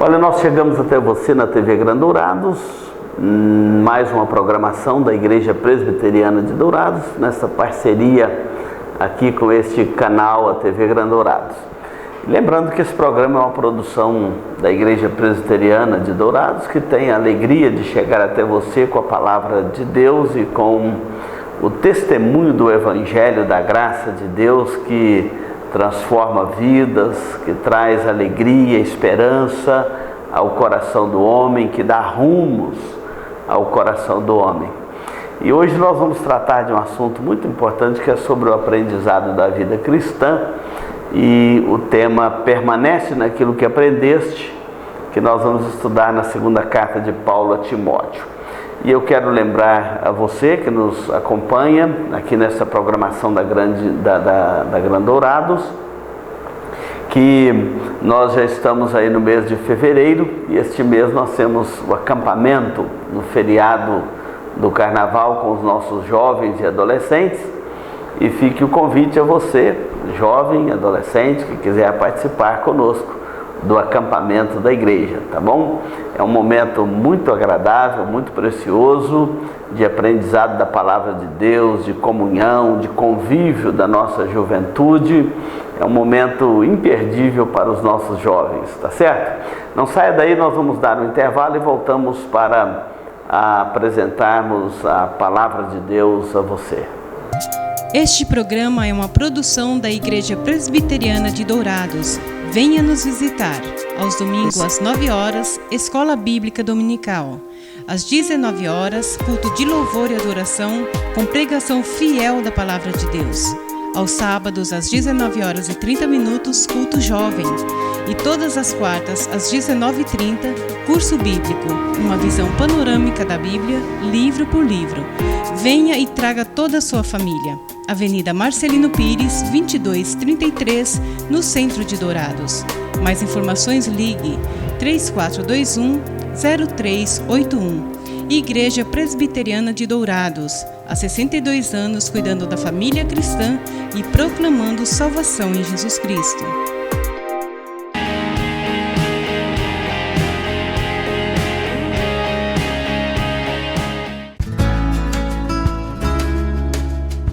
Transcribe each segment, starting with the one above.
Olha, nós chegamos até você na TV Grandourados, mais uma programação da Igreja Presbiteriana de Dourados, nessa parceria aqui com este canal, a TV Grandourados. Lembrando que esse programa é uma produção da Igreja Presbiteriana de Dourados, que tem a alegria de chegar até você com a palavra de Deus e com o testemunho do Evangelho, da graça de Deus, que transforma vidas, que traz alegria, esperança ao coração do homem, que dá rumos ao coração do homem. E hoje nós vamos tratar de um assunto muito importante, que é sobre o aprendizado da vida cristã, e o tema permanece naquilo que aprendeste, que nós vamos estudar na segunda carta de Paulo a Timóteo. E eu quero lembrar a você que nos acompanha aqui nessa programação da Grandourados, que nós já estamos aí no mês de fevereiro, e este mês nós temos o acampamento no feriado do Carnaval com os nossos jovens e adolescentes, e fique o convite a você, jovem, adolescente, que quiser participar conosco do acampamento da igreja, tá bom? É um momento muito agradável, muito precioso, de aprendizado da palavra de Deus, de comunhão, de convívio da nossa juventude. É um momento imperdível para os nossos jovens, tá certo? Não saia daí, nós vamos dar um intervalo e voltamos para apresentarmos a palavra de Deus a você. Este programa é uma produção da Igreja Presbiteriana de Dourados. Venha nos visitar. Aos domingos às 9 horas, Escola Bíblica Dominical. Às 19 horas, culto de louvor e adoração, com pregação fiel da Palavra de Deus. Aos sábados, às 19 horas e 30 minutos, culto jovem. E todas as quartas, às 19h30, curso bíblico, uma visão panorâmica da Bíblia, livro por livro. Venha e traga toda a sua família. Avenida Marcelino Pires, 2233, no centro de Dourados. Mais informações, ligue 3421-0381. Igreja Presbiteriana de Dourados, há 62 anos cuidando da família cristã e proclamando salvação em Jesus Cristo.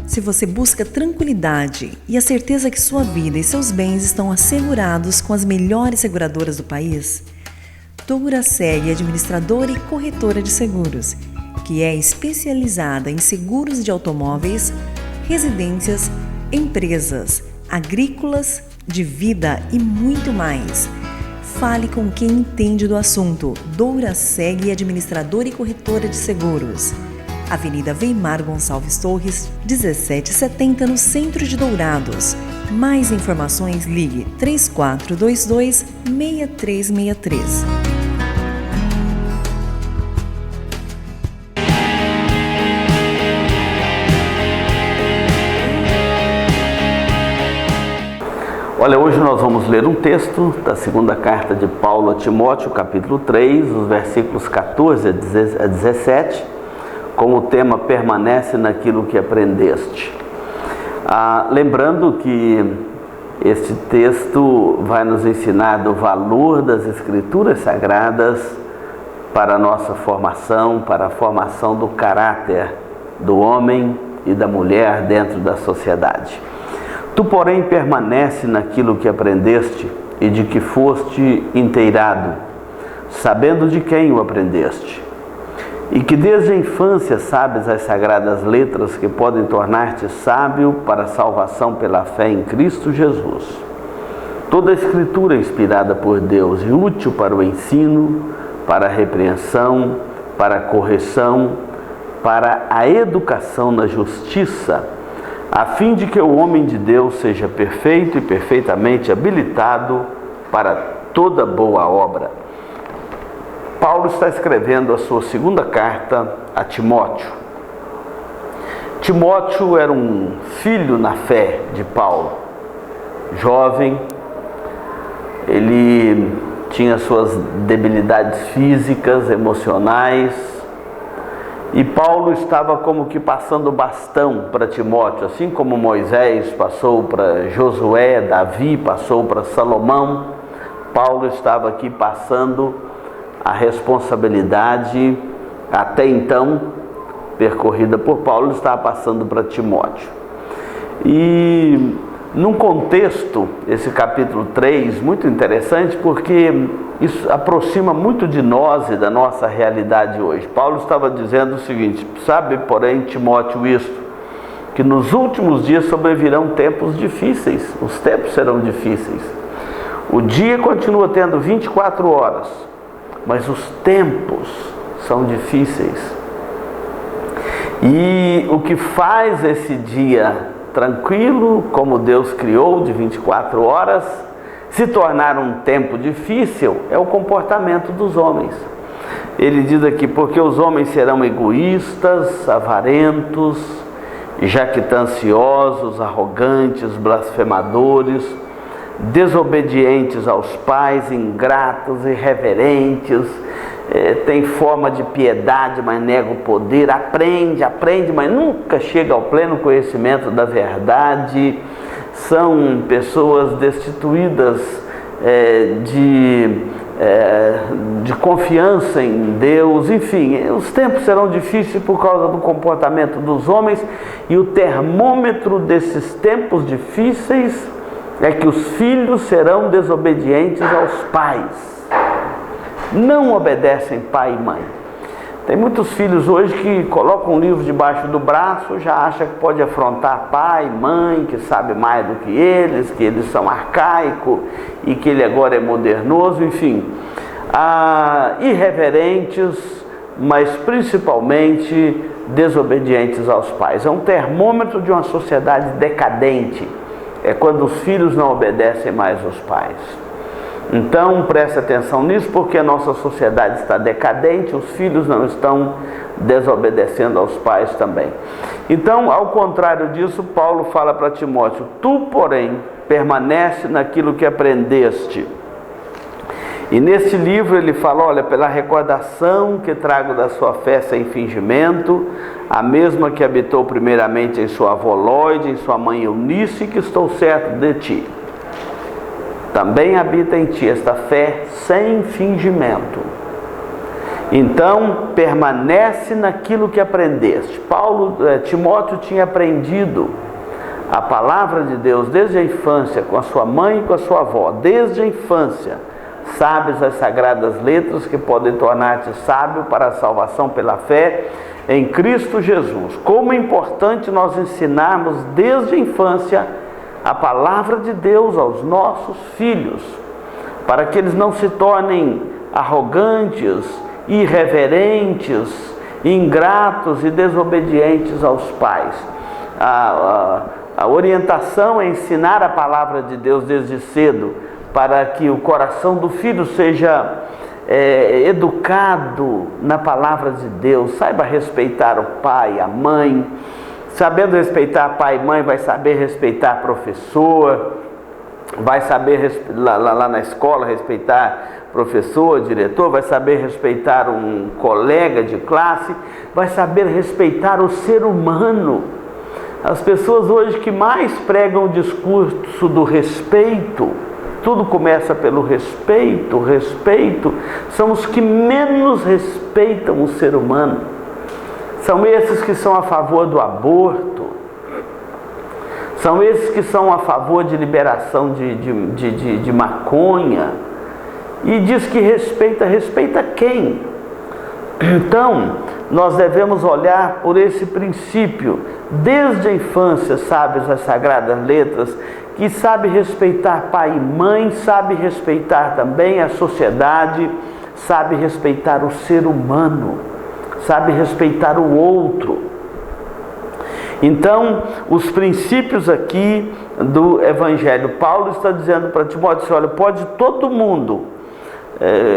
Se você busca tranquilidade e a certeza que sua vida e seus bens estão assegurados com as melhores seguradoras do país, Douraseg é administradora e corretora de seguros, que é especializada em seguros de automóveis, residências, empresas, agrícolas, de vida e muito mais. Fale com quem entende do assunto. Douraseg é administradora e corretora de seguros. Avenida Weimar Gonçalves Torres, 1770, no centro de Dourados. Mais informações, ligue 3422-6363. Olha, hoje nós vamos ler um texto da segunda carta de Paulo a Timóteo, capítulo 3, os versículos 14 a 17, com o tema permanece naquilo que aprendeste. Lembrando que este texto vai nos ensinar do valor das Escrituras Sagradas para a nossa formação, para a formação do caráter do homem e da mulher dentro da sociedade. Tu, porém, permanece naquilo que aprendeste e de que foste inteirado, sabendo de quem o aprendeste, e que desde a infância sabes as sagradas letras que podem tornar-te sábio para a salvação pela fé em Cristo Jesus. Toda a Escritura é inspirada por Deus e útil para o ensino, para a repreensão, para a correção, para a educação na justiça, a fim de que o homem de Deus seja perfeito e perfeitamente habilitado para toda boa obra. Paulo está escrevendo a sua segunda carta a Timóteo. Timóteo era um filho na fé de Paulo, jovem. Ele tinha suas debilidades físicas, emocionais, e Paulo estava como que passando o bastão para Timóteo, assim como Moisés passou para Josué, Davi passou para Salomão. Paulo estava aqui passando a responsabilidade, até então percorrida por Paulo, estava passando para Timóteo. E num contexto, esse capítulo 3, muito interessante, porque isso aproxima muito de nós e da nossa realidade hoje. Paulo estava dizendo o seguinte: sabe, porém, Timóteo, isto, que nos últimos dias sobrevirão tempos difíceis. Os tempos serão difíceis. O dia continua tendo 24 horas, mas os tempos são difíceis. E o que faz esse dia tranquilo, como Deus criou, de 24 horas, se tornar um tempo difícil, é o comportamento dos homens. Ele diz aqui: porque os homens serão egoístas, avarentos, jactanciosos, arrogantes, blasfemadores, desobedientes aos pais, ingratos, irreverentes, tem forma de piedade, mas nega o poder, aprende, mas nunca chega ao pleno conhecimento da verdade. São pessoas destituídas de confiança em Deus. Enfim, os tempos serão difíceis por causa do comportamento dos homens, e o termômetro desses tempos difíceis é que os filhos serão desobedientes aos pais. Não obedecem pai e mãe. Tem muitos filhos hoje que colocam um livro debaixo do braço, já acha que pode afrontar pai, mãe, que sabe mais do que eles são arcaicos e que ele agora é modernoso, enfim. Irreverentes, mas principalmente desobedientes aos pais. É um termômetro de uma sociedade decadente. É quando os filhos não obedecem mais aos pais. Então preste atenção nisso, porque a nossa sociedade está decadente, os filhos não estão desobedecendo aos pais também. Então, ao contrário disso, Paulo fala para Timóteo: tu, porém, permanece naquilo que aprendeste. E neste livro ele fala: olha, pela recordação que trago da sua fé sem fingimento, a mesma que habitou primeiramente em sua avó Lóide, em sua mãe Eunice, que estou certo de ti. Também habita em ti esta fé sem fingimento. Então, permanece naquilo que aprendeste. Timóteo tinha aprendido a palavra de Deus desde a infância, com a sua mãe e com a sua avó. Desde a infância, sabes as sagradas letras que podem tornar-te sábio para a salvação pela fé em Cristo Jesus. Como é importante nós ensinarmos desde a infância a palavra de Deus aos nossos filhos, para que eles não se tornem arrogantes, irreverentes, ingratos e desobedientes aos pais. A orientação é ensinar a palavra de Deus desde cedo, para que o coração do filho seja educado na palavra de Deus, saiba respeitar o pai, a mãe. Sabendo respeitar pai e mãe, vai saber respeitar professor, vai saber lá na escola respeitar professor, diretor, vai saber respeitar um colega de classe, vai saber respeitar o ser humano. As pessoas hoje que mais pregam o discurso do respeito, tudo começa pelo respeito, são os que menos respeitam o ser humano. São esses que são a favor do aborto, são esses que são a favor de liberação de maconha, e diz que respeita quem? Então, nós devemos olhar por esse princípio, desde a infância, sabes as sagradas letras, que sabe respeitar pai e mãe, sabe respeitar também a sociedade, sabe respeitar o ser humano, sabe respeitar o outro. Então, os princípios aqui do Evangelho, Paulo está dizendo para Timóteo: olha, pode todo mundo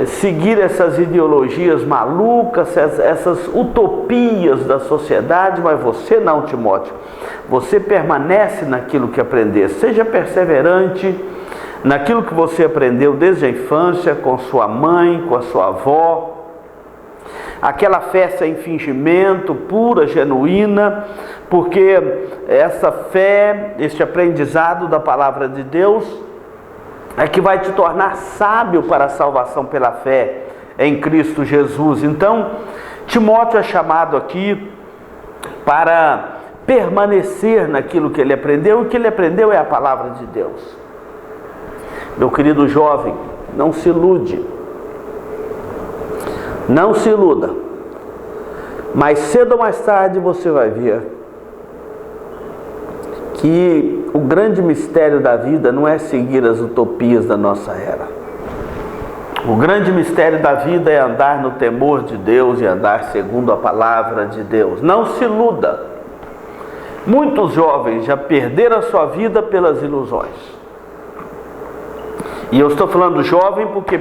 seguir essas ideologias malucas, essas utopias da sociedade, mas você não, Timóteo. Você permanece naquilo que aprendeu. Seja perseverante naquilo que você aprendeu desde a infância, com sua mãe, com a sua avó. Aquela fé sem fingimento, pura, genuína, porque essa fé, este aprendizado da palavra de Deus, é que vai te tornar sábio para a salvação pela fé em Cristo Jesus. Então, Timóteo é chamado aqui para permanecer naquilo que ele aprendeu, e o que ele aprendeu é a palavra de Deus. Meu querido jovem, não se ilude, não se iluda, mais cedo ou mais tarde você vai ver que o grande mistério da vida não é seguir as utopias da nossa era. O grande mistério da vida é andar no temor de Deus e andar segundo a palavra de Deus. Não se iluda. Muitos jovens já perderam a sua vida pelas ilusões. E eu estou falando jovem porque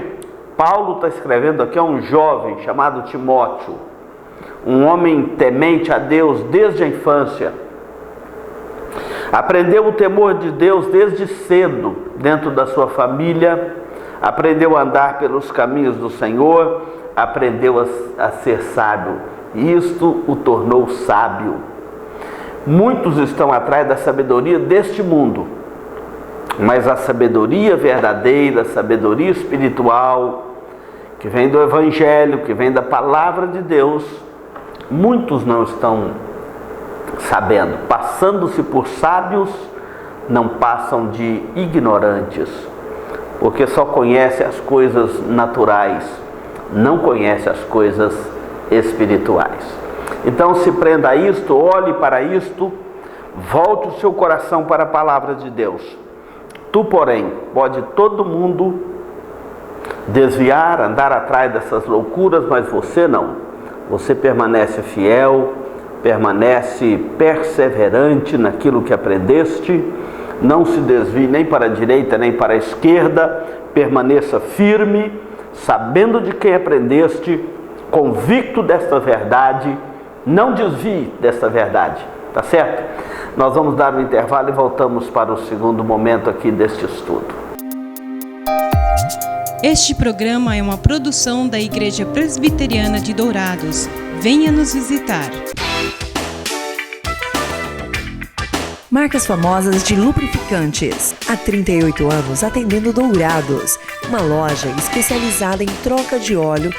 Paulo está escrevendo aqui a um jovem chamado Timóteo, um homem temente a Deus desde a infância. Aprendeu o temor de Deus desde cedo dentro da sua família, aprendeu a andar pelos caminhos do Senhor, aprendeu a ser sábio, e isto o tornou sábio. Muitos estão atrás da sabedoria deste mundo, mas a sabedoria verdadeira, a sabedoria espiritual, que vem do Evangelho, que vem da palavra de Deus, muitos não estão sabendo. Passando-se por sábios, não passam de ignorantes, porque só conhece as coisas naturais, não conhece as coisas espirituais. Então se prenda a isto, olhe para isto, volte o seu coração para a palavra de Deus. Tu, porém, pode todo mundo desviar, andar atrás dessas loucuras, mas você não. Você permanece fiel, permanece perseverante naquilo que aprendeste, não se desvie nem para a direita nem para a esquerda, permaneça firme, sabendo de quem aprendeste, convicto desta verdade, não desvie desta verdade, tá certo? Nós vamos dar um intervalo e voltamos para o segundo momento aqui deste estudo. Este programa é uma produção da Igreja Presbiteriana de Dourados. Venha nos visitar. Marcas famosas de lubrificantes. Há 38 anos atendendo Dourados, uma loja especializada em troca de óleo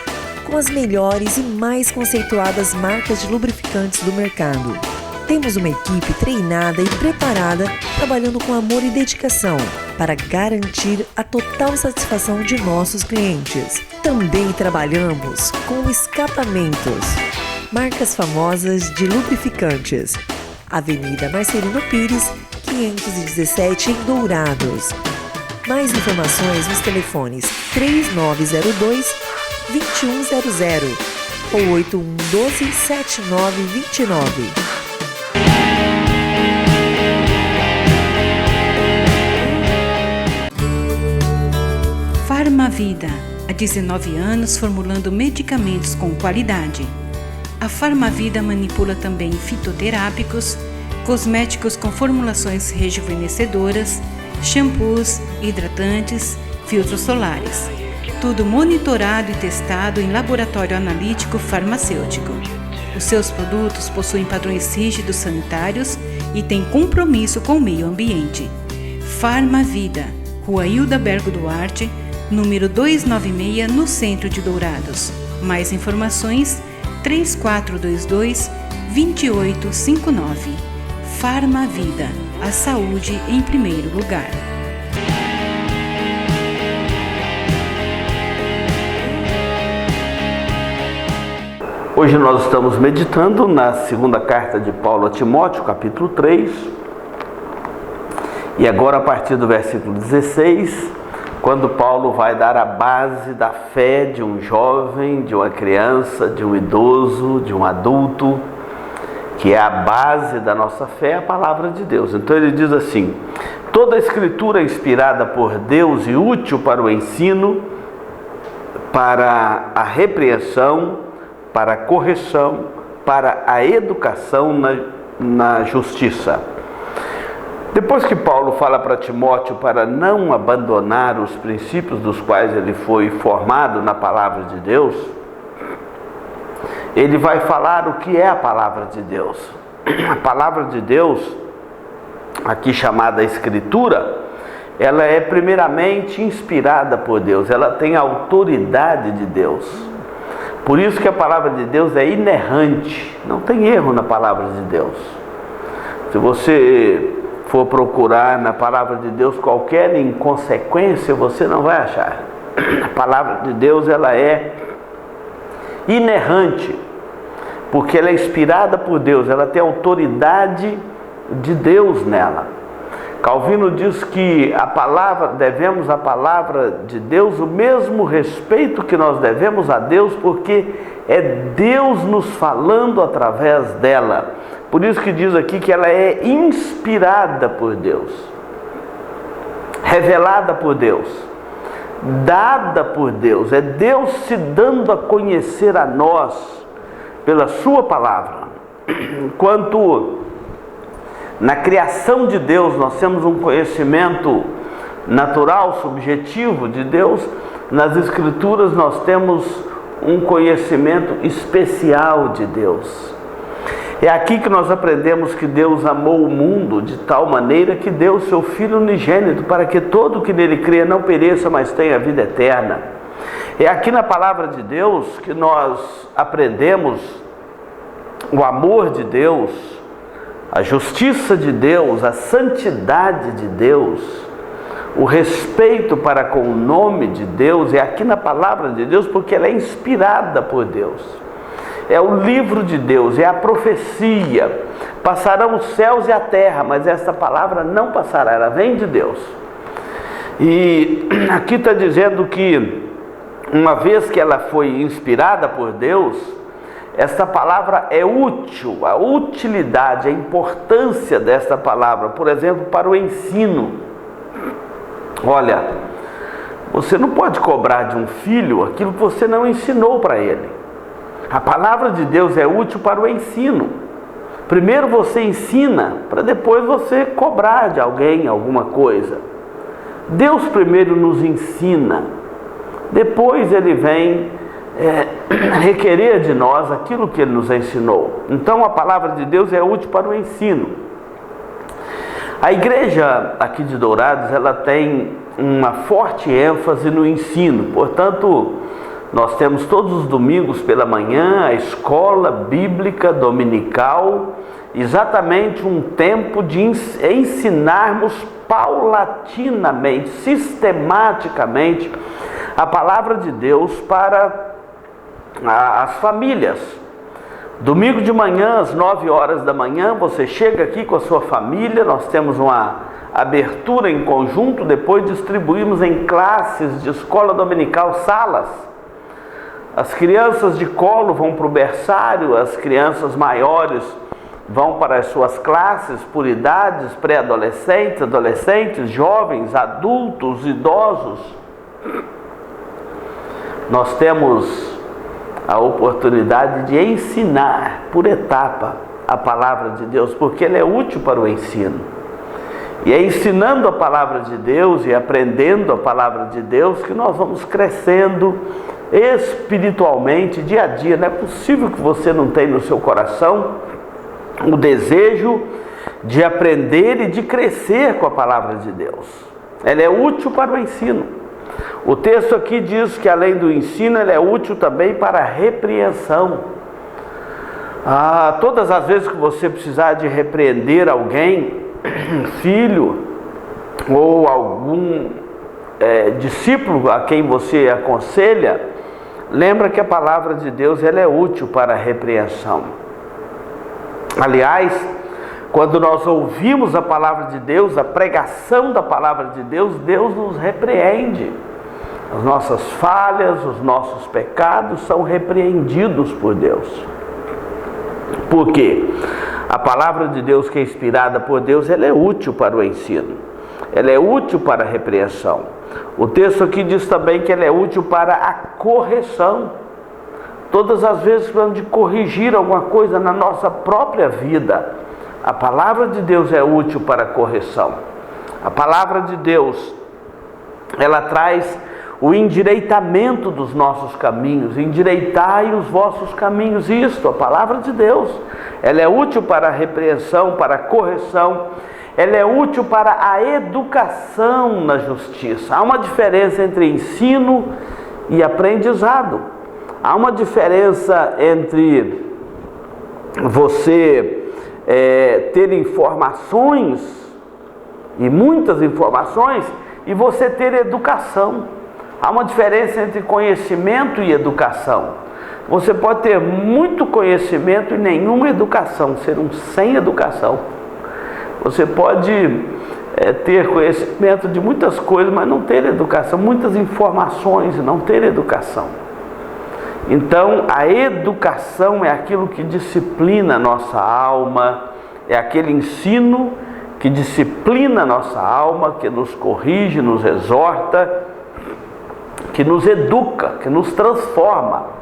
com as melhores e mais conceituadas marcas de lubrificantes do mercado. Temos uma equipe treinada e preparada, trabalhando com amor e dedicação para garantir a total satisfação de nossos clientes. Também trabalhamos com escapamentos. Marcas famosas de lubrificantes. Avenida Marcelino Pires, 517 em Dourados. Mais informações nos telefones 3902-2100 ou 8112-7929. Farmavida, há 19 anos formulando medicamentos com qualidade. A Farmavida manipula também fitoterápicos, cosméticos com formulações rejuvenescedoras, shampoos, hidratantes, filtros solares. Tudo monitorado e testado em laboratório analítico farmacêutico. Os seus produtos possuem padrões rígidos sanitários e têm compromisso com o meio ambiente. Farmavida, Rua Hilda Bergo Duarte, número 296, no centro de Dourados. Mais informações 3422-2859. Farmavida, a saúde em primeiro lugar. Hoje nós estamos meditando na segunda carta de Paulo a Timóteo, capítulo 3. E agora a partir do versículo 16, quando Paulo vai dar a base da fé de um jovem, de uma criança, de um idoso, de um adulto, que é a base da nossa fé, a palavra de Deus. Então ele diz assim: toda a escritura é inspirada por Deus e útil para o ensino, para a repreensão, para a correção, para a educação na justiça. Depois que Paulo fala para Timóteo para não abandonar os princípios dos quais ele foi formado na palavra de Deus, ele vai falar o que é a palavra de Deus. A palavra de Deus, aqui chamada Escritura, ela é primeiramente inspirada por Deus, ela tem a autoridade de Deus. Por isso que a palavra de Deus é inerrante, não tem erro na palavra de Deus. Se você for procurar na palavra de Deus qualquer inconsequência, você não vai achar. A palavra de Deus, ela é inerrante, porque ela é inspirada por Deus, ela tem autoridade de Deus nela. Calvino diz que devemos à palavra de Deus o mesmo respeito que nós devemos a Deus, porque é Deus nos falando através dela. Por isso que diz aqui que ela é inspirada por Deus, revelada por Deus, dada por Deus. É Deus se dando a conhecer a nós pela sua palavra. Enquanto na criação de Deus nós temos um conhecimento natural, subjetivo de Deus, nas Escrituras nós temos um conhecimento especial de Deus. É aqui que nós aprendemos que Deus amou o mundo de tal maneira que deu o seu Filho unigênito, para que todo que nele crê não pereça, mas tenha vida eterna. É aqui na palavra de Deus que nós aprendemos o amor de Deus, a justiça de Deus, a santidade de Deus, o respeito para com o nome de Deus. É aqui na palavra de Deus, porque ela é inspirada por Deus. É o livro de Deus, é a profecia. Passarão os céus e a terra, mas esta palavra não passará, ela vem de Deus. E aqui está dizendo que, uma vez que ela foi inspirada por Deus, esta palavra é útil, a utilidade, a importância desta palavra, por exemplo, para o ensino. Olha, você não pode cobrar de um filho aquilo que você não ensinou para ele. A palavra de Deus é útil para o ensino. Primeiro você ensina, para depois você cobrar de alguém alguma coisa. Deus primeiro nos ensina, depois Ele vem requerer de nós aquilo que Ele nos ensinou. Então a palavra de Deus é útil para o ensino. A igreja aqui de Dourados, ela tem uma forte ênfase no ensino. Portanto, nós temos todos os domingos pela manhã a escola bíblica dominical, exatamente um tempo de ensinarmos paulatinamente, sistematicamente a palavra de Deus para as famílias. Domingo de manhã, às 9 horas da manhã, você chega aqui com a sua família, nós temos uma abertura em conjunto, depois distribuímos em classes de escola dominical, salas. As crianças de colo vão para o berçário, as crianças maiores vão para as suas classes por idades, pré-adolescentes, adolescentes, jovens, adultos, idosos. Nós temos a oportunidade de ensinar por etapa a palavra de Deus, porque ela é útil para o ensino. E é ensinando a palavra de Deus e aprendendo a palavra de Deus que nós vamos crescendo espiritualmente dia a dia. Não é possível que você não tenha no seu coração o desejo de aprender e de crescer com a palavra de Deus. Ela é útil para o ensino. O texto aqui diz que além do ensino, ela é útil também para a repreensão. Todas as vezes que você precisar de repreender alguém, um filho ou algum discípulo a quem você aconselha, lembra que a palavra de Deus ela é útil para a repreensão. Aliás, quando nós ouvimos a palavra de Deus, a pregação da palavra de Deus, Deus nos repreende. As nossas falhas, os nossos pecados são repreendidos por Deus. Por quê? A palavra de Deus que é inspirada por Deus, ela é útil para o ensino. Ela é útil para a repreensão. O texto aqui diz também que ela é útil para a correção. Todas as vezes que precisamos de corrigir alguma coisa na nossa própria vida, a palavra de Deus é útil para a correção. A palavra de Deus, ela traz o endireitamento dos nossos caminhos. Endireitai os vossos caminhos. Isto, a palavra de Deus, ela é útil para a repreensão, para a correção. ela é útil para a educação na justiça. Há uma diferença entre ensino e aprendizado. Há uma diferença entre você ter informações, e muitas informações, e você ter educação. Há uma diferença entre conhecimento e educação. Você pode ter muito conhecimento e nenhuma educação, ser um sem educação. Você pode ter conhecimento de muitas coisas, mas não ter educação, muitas informações e não ter educação. Então, a educação é aquilo que disciplina a nossa alma, é aquele ensino que disciplina a nossa alma, que nos corrige, nos exorta, que nos educa, que nos transforma.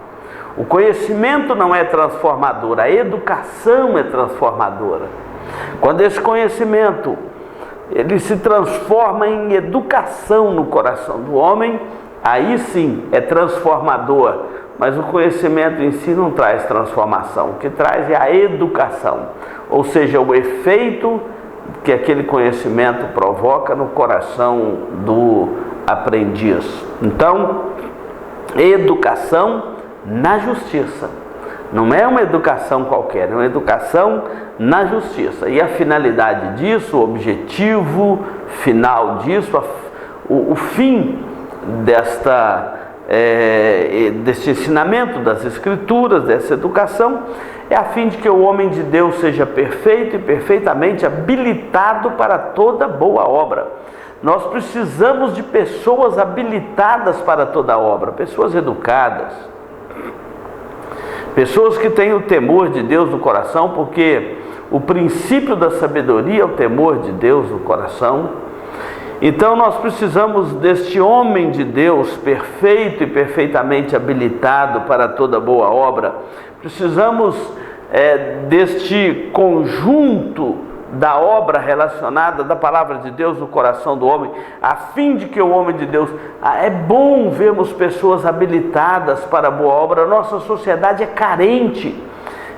O conhecimento não é transformador, a educação é transformadora. Quando esse conhecimento ele se transforma em educação no coração do homem, aí sim é transformador. Mas o conhecimento em si não traz transformação, o que traz é a educação, ou seja, o efeito que aquele conhecimento provoca no coração do aprendiz. Então, educação na justiça. Não é uma educação qualquer, é uma educação na justiça. E a finalidade disso, o objetivo final disso, o fim desse ensinamento das Escrituras, dessa educação, é a fim de que o homem de Deus seja perfeito e perfeitamente habilitado para toda boa obra. Nós precisamos de pessoas habilitadas para toda obra, pessoas educadas, pessoas que têm o temor de Deus no coração, porque o princípio da sabedoria é o temor de Deus no coração. Então nós precisamos deste homem de Deus perfeito e perfeitamente habilitado para toda boa obra. Precisamos deste conjunto da obra relacionada da palavra de Deus no coração do homem, a fim de que o homem de Deus... É bom vermos pessoas habilitadas para a boa obra. A nossa sociedade é carente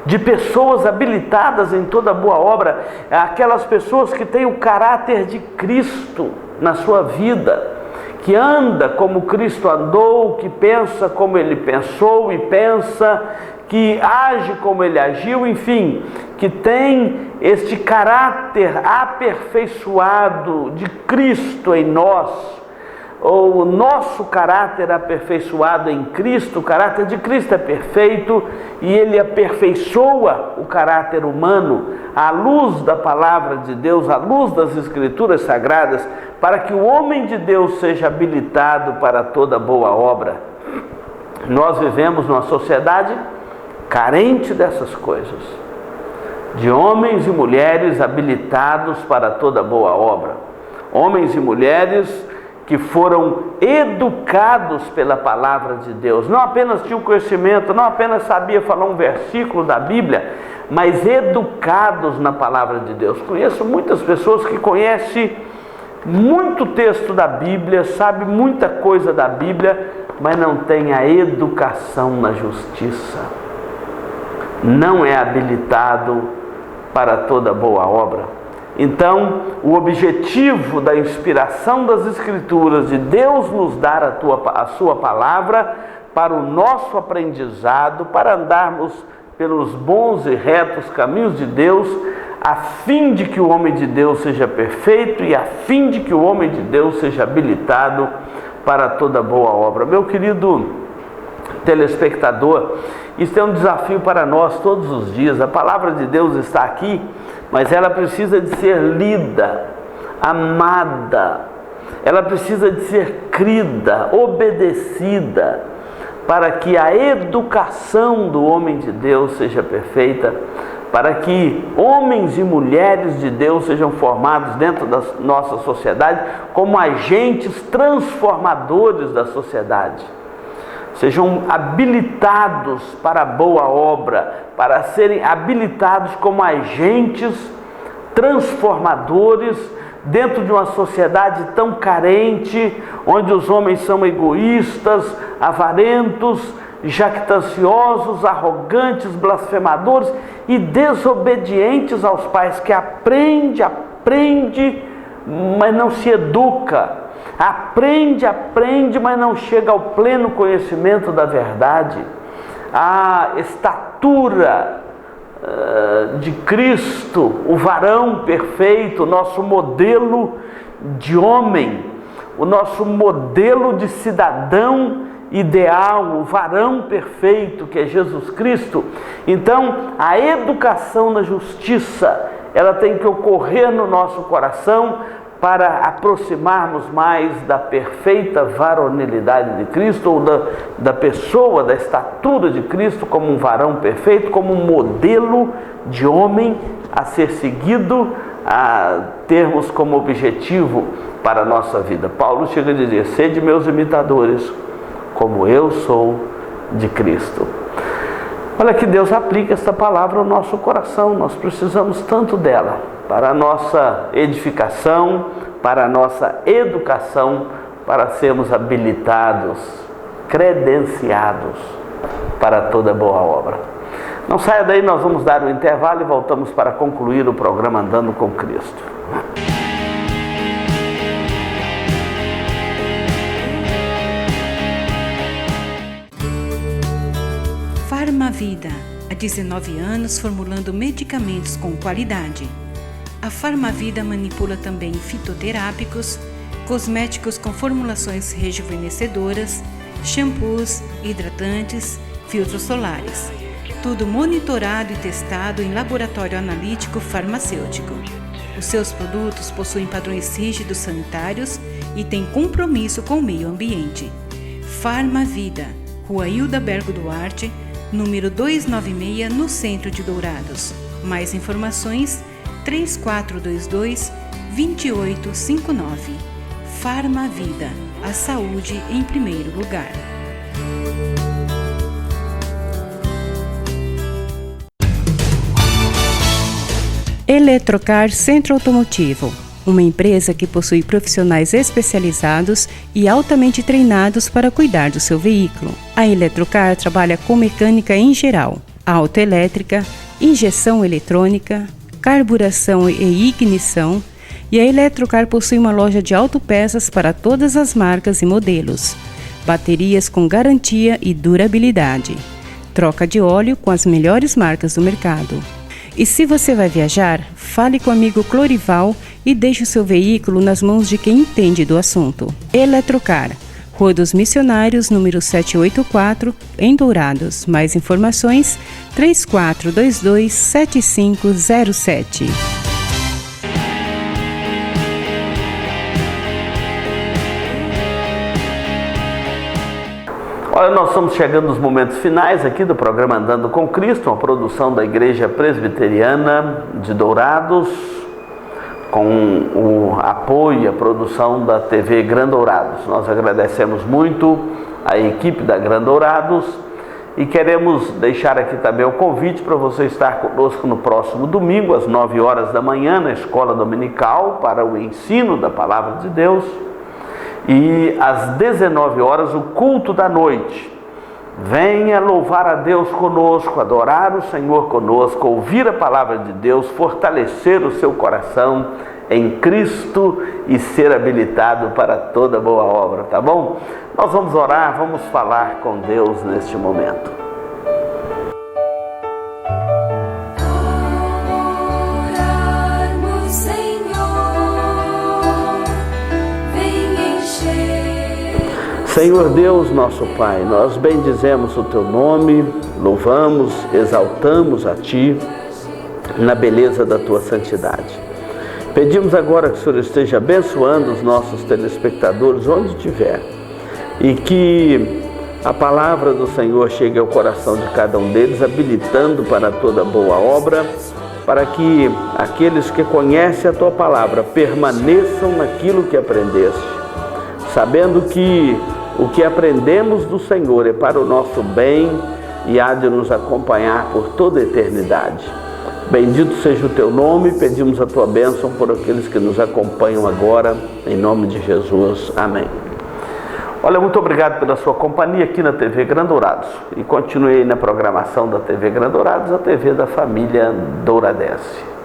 de pessoas habilitadas em toda boa obra, aquelas pessoas que têm o caráter de Cristo na sua vida, que anda como Cristo andou, que pensa como Ele pensou e pensa, que age como Ele agiu, enfim, que tem este caráter aperfeiçoado de Cristo em nós, ou o nosso caráter aperfeiçoado em Cristo. O caráter de Cristo é perfeito e Ele aperfeiçoa o caráter humano à luz da palavra de Deus, à luz das Escrituras Sagradas, para que o homem de Deus seja habilitado para toda boa obra. Nós vivemos numa sociedade carente dessas coisas, de homens e mulheres habilitados para toda boa obra, homens e mulheres que foram educados pela palavra de Deus, não apenas tinham conhecimento, não apenas sabia falar um versículo da Bíblia, mas educados na palavra de Deus. Conheço muitas pessoas que conhecem muito texto da Bíblia, sabe muita coisa da Bíblia, mas não tem a educação na justiça, não é habilitado para toda boa obra. Então, o objetivo da inspiração das Escrituras, de Deus nos dar a sua palavra para o nosso aprendizado, para andarmos pelos bons e retos caminhos de Deus, a fim de que o homem de Deus seja perfeito e a fim de que o homem de Deus seja habilitado para toda boa obra. Meu querido telespectador, isso é um desafio para nós todos os dias. A palavra de Deus está aqui, mas ela precisa de ser lida, amada, ela precisa de ser crida, obedecida, para que a educação do homem de Deus seja perfeita, para que homens e mulheres de Deus sejam formados dentro da nossa sociedade como agentes transformadores da sociedade, sejam habilitados para a boa obra, para serem habilitados como agentes transformadores dentro de uma sociedade tão carente, onde os homens são egoístas, avarentos, jactanciosos, arrogantes, blasfemadores e desobedientes aos pais, que aprende a aprende, mas não se educa. Aprende, mas não chega ao pleno conhecimento da verdade. A estatura de Cristo, o varão perfeito, o nosso modelo de homem, o nosso modelo de cidadão ideal, o varão perfeito que é Jesus Cristo. Então, a educação na justiça, ela tem que ocorrer no nosso coração para aproximarmos mais da perfeita varonilidade de Cristo, ou da pessoa, da estatura de Cristo como um varão perfeito, como um modelo de homem a ser seguido, a termos como objetivo para a nossa vida. Paulo chega a dizer: sede meus imitadores, como eu sou de Cristo. Olha que Deus aplica esta palavra ao nosso coração. Nós precisamos tanto dela para a nossa edificação, para a nossa educação, para sermos habilitados, credenciados para toda boa obra. Não saia daí, nós vamos dar um intervalo e voltamos para concluir o programa Andando com Cristo. Farmavida, há 19 anos formulando medicamentos com qualidade. A Farmavida manipula também fitoterápicos, cosméticos com formulações rejuvenescedoras, shampoos, hidratantes, filtros solares. Tudo monitorado e testado em laboratório analítico farmacêutico. Os seus produtos possuem padrões rígidos sanitários e têm compromisso com o meio ambiente. Farmavida, Rua Hildabergo Duarte, número 296, no centro de Dourados. Mais informações: 3422-2859. Farmavida, a saúde em primeiro lugar. Eletrocar Centro Automotivo, uma empresa que possui profissionais especializados e altamente treinados para cuidar do seu veículo. A Eletrocar trabalha com mecânica em geral, autoelétrica, injeção eletrônica, carburação e ignição, e a Eletrocar possui uma loja de autopeças para todas as marcas e modelos, baterias com garantia e durabilidade, troca de óleo com as melhores marcas do mercado. E se você vai viajar, fale com o amigo Clorival e deixe o seu veículo nas mãos de quem entende do assunto. Eletrocar, Rua dos Missionários, número 784, em Dourados. Mais informações: 3422-7507. Olha, nós estamos chegando nos momentos finais aqui do programa Andando com Cristo, uma produção da Igreja Presbiteriana de Dourados, com o apoio e a produção da TV Gran Dourados. Nós agradecemos muito a equipe da Gran Dourados e queremos deixar aqui também o convite para você estar conosco no próximo domingo, às 9 horas da manhã, na Escola Dominical, para o ensino da Palavra de Deus. E às 19 horas, o culto da noite. Venha louvar a Deus conosco, adorar o Senhor conosco, ouvir a palavra de Deus, fortalecer o seu coração em Cristo e ser habilitado para toda boa obra, tá bom? Nós vamos orar, vamos falar com Deus neste momento. Senhor Deus, nosso Pai, nós bendizemos o Teu nome, louvamos, exaltamos a Ti na beleza da Tua santidade. Pedimos agora que o Senhor esteja abençoando os nossos telespectadores onde estiver e que a palavra do Senhor chegue ao coração de cada um deles, habilitando para toda boa obra, para que aqueles que conhecem a Tua palavra permaneçam naquilo que aprendeste, sabendo que o que aprendemos do Senhor é para o nosso bem e há de nos acompanhar por toda a eternidade. Bendito seja o Teu nome, pedimos a Tua bênção por aqueles que nos acompanham agora, em nome de Jesus. Amém. Olha, muito obrigado pela sua companhia aqui na TV Gran Dourados. E continue aí na programação da TV Gran Dourados, a TV da família douradense.